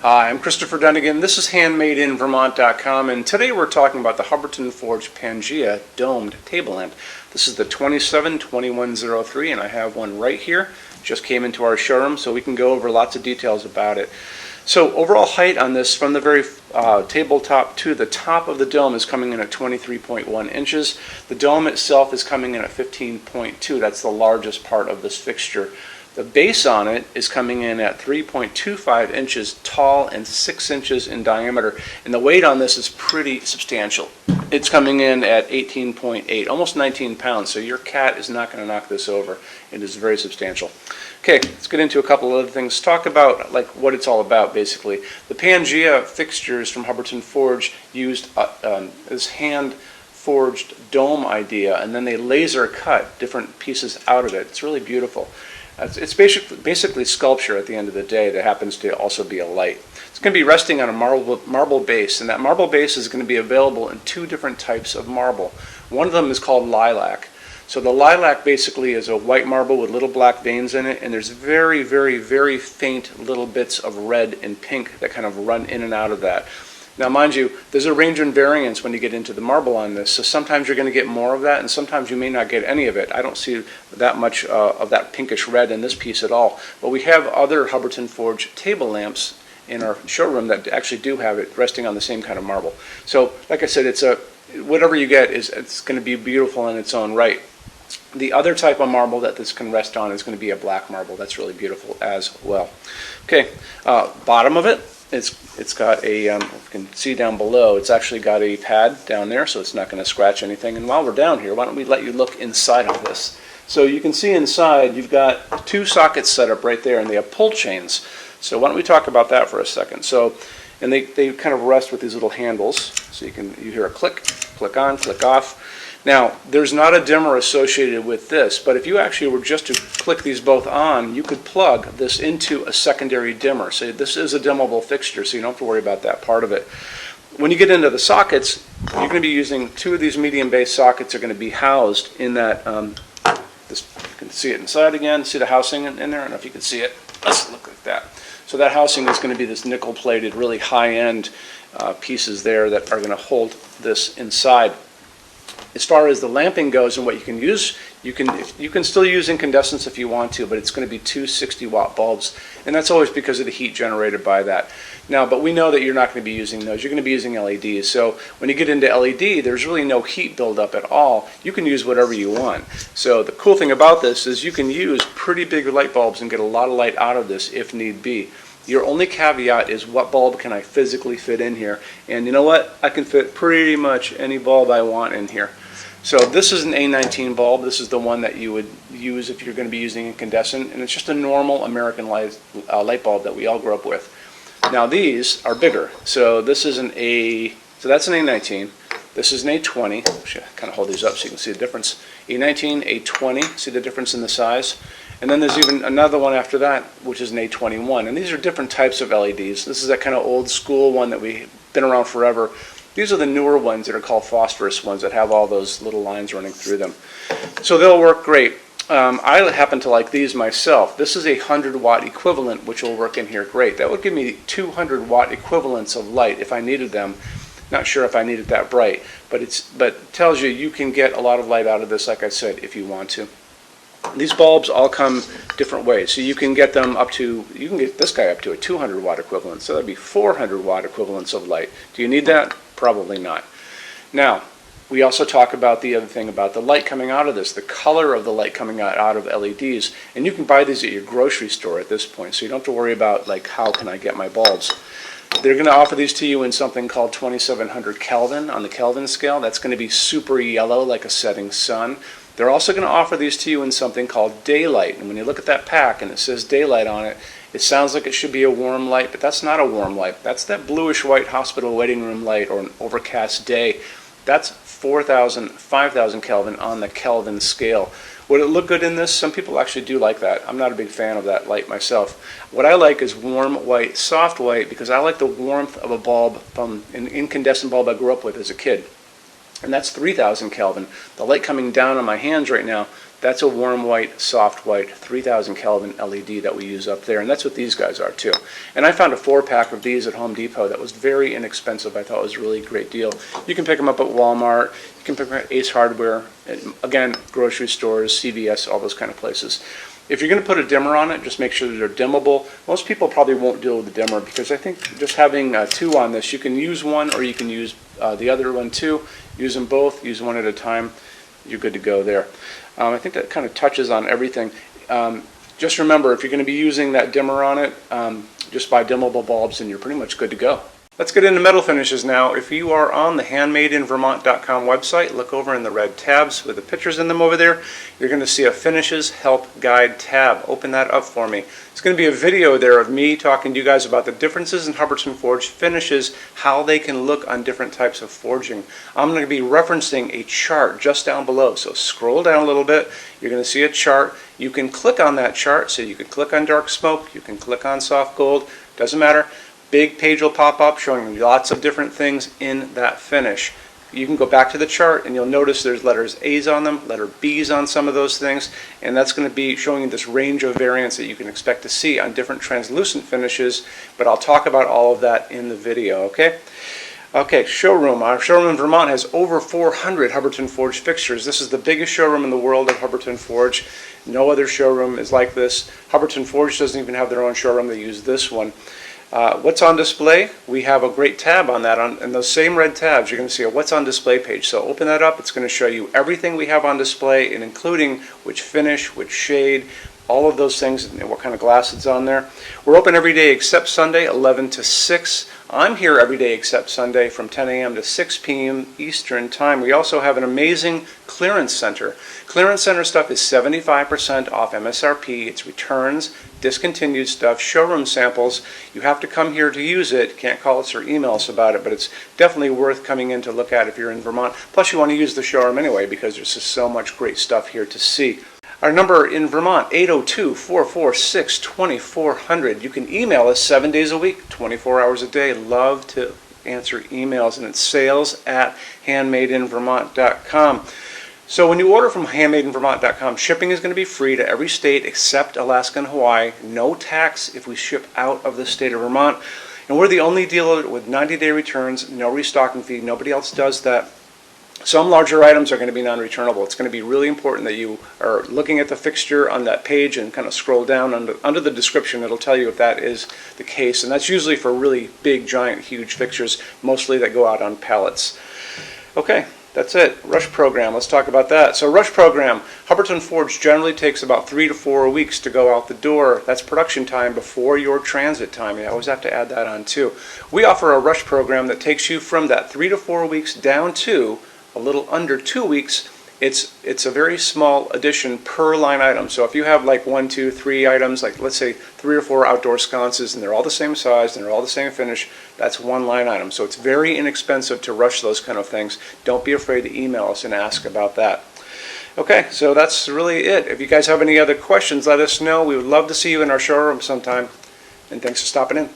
Hi, I'm Christopher Dunnigan. This is HandmadeInVermont.com, and today we're talking about the Hubbardton Forged Pangea domed table lamp. This is the 272103, and I have one right here. Just came into our showroom, so we can go over lots of details about it. So overall height on this, from the very tabletop to the top of the dome, is coming in at 23.1 inches. The dome itself is coming in at 15.2. That's the largest part of this fixture. The base on it is coming in at 3.25 inches tall and 6 inches in diameter, and the weight on this is pretty substantial. It's coming in at 18.8, almost 19 pounds, so your cat is not going to knock this over. It is very substantial. Okay, let's get into a couple of other things. Talk about what it's all about, basically. The Pangea fixtures from Hubbardton Forge used this hand-forged dome idea, and then they laser cut different pieces out of it. It's really beautiful. It's basically sculpture at the end of the day that happens to also be a light. It's going to be resting on a marble base, and that marble base is going to be available in two different types of marble. One of them is called lilac. So the lilac basically is a white marble with little black veins in it, and there's very, very, very faint little bits of red and pink that kind of run in and out of that. Now, mind you, there's a range and variance when you get into the marble on this, so sometimes you're going to get more of that, and sometimes you may not get any of it. I don't see that much of that pinkish red in this piece at all, but we have other Hubbardton Forge table lamps in our showroom that actually do have it resting on the same kind of marble. So, like I said, whatever you get, it's going to be beautiful in its own right. The other type of marble that this can rest on is going to be a black marble. That's really beautiful as well. Okay, bottom of it. It's got a, you can see down below, it's actually got a pad down there, so it's not going to scratch anything. And while we're down here, why don't we let you look inside of this. So you can see inside, you've got two sockets set up right there, and they have pull chains. So why don't we talk about that for a second. So, and they kind of rest with these little handles. So you hear a click, click on, click off. Now, there's not a dimmer associated with this, but if you actually were just to click these both on, you could plug this into a secondary dimmer. So this is a dimmable fixture, so you don't have to worry about that part of it. When you get into the sockets, you're going to be using two of these medium base sockets are going to be housed in that, you can see it inside again, see the housing in there? I don't know if you can see it. Let's look like that. So that housing is going to be this nickel-plated, really high-end pieces there that are going to hold this inside. As far as the lamping goes and what you can use, you can still use incandescents if you want to, but it's going to be two 60-watt bulbs, and that's always because of the heat generated by that. Now, but we know that you're not going to be using those. You're going to be using LEDs. So when you get into LED, there's really no heat buildup at all. You can use whatever you want. So the cool thing about this is you can use pretty big light bulbs and get a lot of light out of this if need be. Your only caveat is what bulb can I physically fit in here. And you know what? I can fit pretty much any bulb I want in here. So this is an A19 bulb. This is the one that you would use if you're going to be using incandescent, and it's just a normal American light bulb that we all grew up with. Now these are bigger. So this is so that's an A19. This is an A20. Should kind of hold these up so you can see the difference. A19, A20. See the difference in the size. And then there's even another one after that, which is an A21. And these are different types of LEDs. This is that kind of old school one that we've been around forever. These are the newer ones that are called phosphorus ones that have all those little lines running through them. So they'll work great. I happen to like these myself. This is a 100-watt equivalent, which will work in here great. That would give me 200-watt equivalents of light if I needed them. Not sure if I need it that bright, but it tells you can get a lot of light out of this, like I said, if you want to. These bulbs all come different ways. So you can get them you can get this guy up to a 200-watt equivalent. So that'd be 400-watt equivalents of light. Do you need that? Probably not. Now, we also talk about the other thing about the light coming out of this, the color of the light coming out of LEDs. And you can buy these at your grocery store at this point, so you don't have to worry about how can I get my bulbs. They're going to offer these to you in something called 2700 Kelvin on the Kelvin scale. That's going to be super yellow like a setting sun. They're also going to offer these to you in something called daylight. And when you look at that pack and it says daylight on it, it sounds like it should be a warm light, but that's not a warm light. That's that bluish-white hospital waiting room light or an overcast day. That's 4,000, 5,000 Kelvin on the Kelvin scale. Would it look good in this? Some people actually do like that. I'm not a big fan of that light myself. What I like is warm white, soft white, because I like the warmth of a bulb from an incandescent bulb I grew up with as a kid. And that's 3,000 Kelvin. The light coming down on my hands right now, That's a warm white, soft white, 3000 Kelvin LED that we use up there, and that's what these guys are too. And I found a 4-pack of these at Home Depot that was very inexpensive. I thought it was a really great deal. You can pick them up at Walmart, you can pick them at Ace Hardware, and again, grocery stores, CVS, all those kind of places. If you're going to put a dimmer on it, just make sure that they're dimmable. Most people probably won't deal with the dimmer because I think just having two on this, you can use one or you can use the other one too. Use them both, use one at a time. You're good to go there. I think that kind of touches on everything. Just remember, if you're going to be using that dimmer on it, just buy dimmable bulbs and you're pretty much good to go. Let's get into metal finishes now. If you are on the HandmadeInVermont.com website, look over in the red tabs with the pictures in them over there. You're going to see a Finishes Help Guide tab. Open that up for me. It's going to be a video there of me talking to you guys about the differences in Hubbardton Forge finishes, how they can look on different types of forging. I'm going to be referencing a chart just down below, so scroll down a little bit. You're going to see a chart. You can click on that chart, so you can click on dark smoke, you can click on soft gold, doesn't matter. Big page will pop up showing you lots of different things in that finish. You can go back to the chart and you'll notice there's letters A's on them, letter B's on some of those things, and that's going to be showing you this range of variants that you can expect to see on different translucent finishes, but I'll talk about all of that in the video, okay? Okay, showroom. Our showroom in Vermont has over 400 Hubbardton Forge fixtures. This is the biggest showroom in the world of Hubbardton Forge. No other showroom is like this. Hubbardton Forge doesn't even have their own showroom. They use this one. What's on display? We have a great tab on that. And those same red tabs, you're going to see a what's on display page. So open that up. It's going to show you everything we have on display, and including which finish, which shade, all of those things, and what kind of glass it's on there. We're open every day except Sunday, 11 to 6. I'm here every day except Sunday from 10 a.m. to 6 p.m. Eastern Time. We also have an amazing clearance center. Clearance center stuff is 75% off MSRP. It's returns, discontinued stuff, showroom samples. You have to come here to use it. Can't call us or email us about it, but it's definitely worth coming in to look at if you're in Vermont. Plus you want to use the showroom anyway because there's just so much great stuff here to see. Our number in Vermont, 802-446-2400. You can email us 7 days a week, 24 hours a day. Love to answer emails, and it's sales@HandmadeInVermont.com. So when you order from HandmadeInVermont.com, shipping is going to be free to every state except Alaska and Hawaii. No tax if we ship out of the state of Vermont. And we're the only dealer with 90-day returns, no restocking fee. Nobody else does that. Some larger items are going to be non-returnable. It's going to be really important that you are looking at the fixture on that page and kind of scroll down under the description. It'll tell you if that is the case. And that's usually for really big, giant, huge fixtures, mostly that go out on pallets. Okay, that's it. Rush program. Let's talk about that. So rush program, Hubbardton Forge generally takes about 3 to 4 weeks to go out the door. That's production time before your transit time. You always have to add that on too. We offer a rush program that takes you from that 3 to 4 weeks down to a little under 2 weeks. It's a very small addition per line item. So if you have like 1, 2, 3 items, like let's say 3 or 4 outdoor sconces, and they're all the same size and they're all the same finish, that's one line item. So it's very inexpensive to rush those kind of things. Don't be afraid to email us and ask about that. Okay, so that's really it. If you guys have any other questions, let us know. We would love to see you in our showroom sometime. And thanks for stopping in.